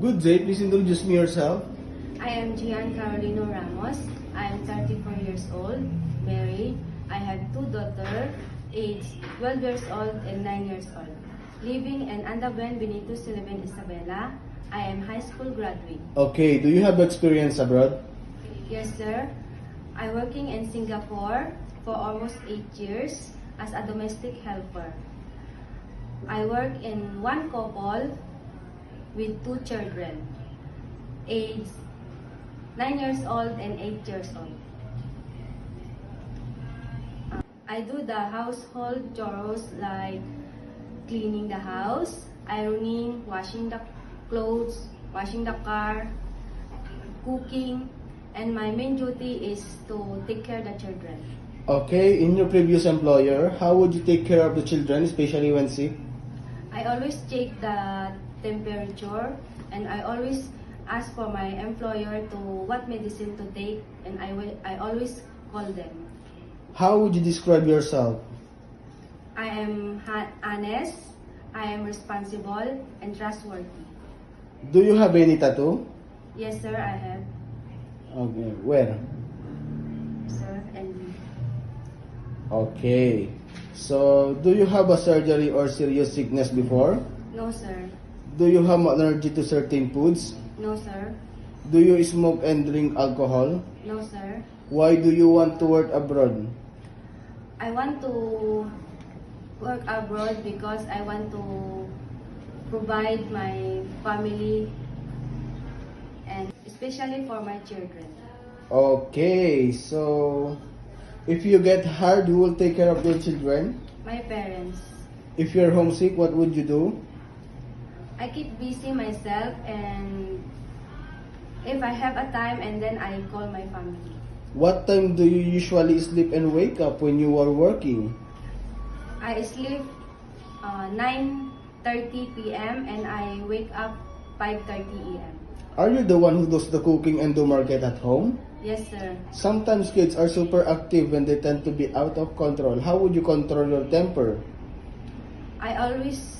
Good day, please introduce me yourself. I am Gian Carolino Ramos. I am 34 years old, married. I have two daughters, aged 12 years old and 9 years old. Living in Andaben, Benito Sullivan, Isabela. I am high school graduate. Okay, do you have experience abroad? Yes, sir. I working in Singapore for almost 8 years as a domestic helper. I work in one couple with two children, aged 9 years old and 8 years old. I do the household chores like cleaning the house, ironing, washing the clothes, washing the car, cooking, and my main duty is to take care of the children. Okay, in your previous employer, how would you take care of the children, especially when sick? I always check the temperature and I always ask for my employer to what medicine to take, and I always call them. How would you describe yourself? I am honest, I am responsible and trustworthy. Do you have any tattoo? Yes, sir, I have. Okay, where? Sir, and Okay. So, do you have a surgery or serious sickness before? no, sir. Do you have allergy to certain foods? No, sir. Do you smoke and drink alcohol? No, sir. Why do you want to work abroad? I want to work abroad because I want to provide my family and especially for my children. Okay, so if you get hard, you will take care of your children. My parents. If you're homesick, what would you do? I keep busy myself, and if I have a time, and then I call my family. What time do you usually sleep and wake up when you are working? I sleep 9:30 p.m. and I wake up 5:30 a.m. Are you the one who does the cooking and do market at home? Yes, sir. Sometimes kids are super active when they tend to be out of control. How would you control your temper? I always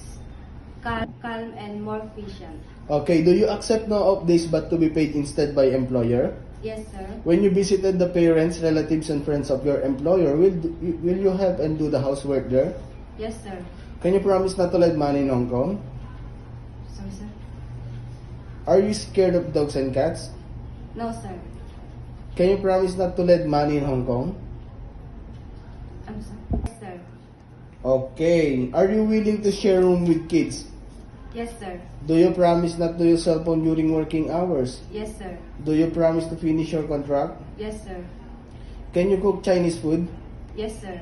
calm and more patient. Okay, do you accept no off days but to be paid instead by employer? Yes, sir. When you visited the parents, relatives, and friends of your employer, will you help and do the housework there? Yes, sir. Can you promise not to lend money in Hong Kong? Sorry, sir. Are you scared of dogs and cats? No, sir. Can you promise not to lend money in Hong Kong? I'm sorry. Yes, sir. Okay. Are you willing to share room with kids? Yes, sir. Do you promise not to use cell phone during working hours? Yes, sir. Do you promise to finish your contract? Yes, sir. Can you cook Chinese food? Yes, sir.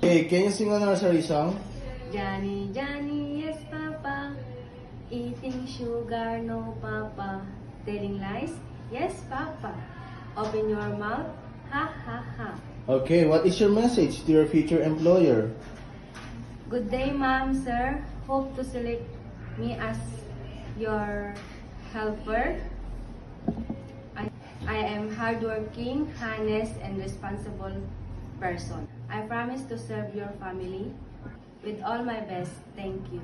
Okay, can you sing a nursery song? Johnny, Johnny, yes, Papa. Eating sugar, no, Papa. Telling lies? Yes, Papa. Open your mouth, ha, ha, ha. Okay, what is your message to your future employer? Good day, ma'am, sir. Hope to select me as your helper. I am hardworking, honest, and responsible person. I promise to serve your family with all my best. Thank you.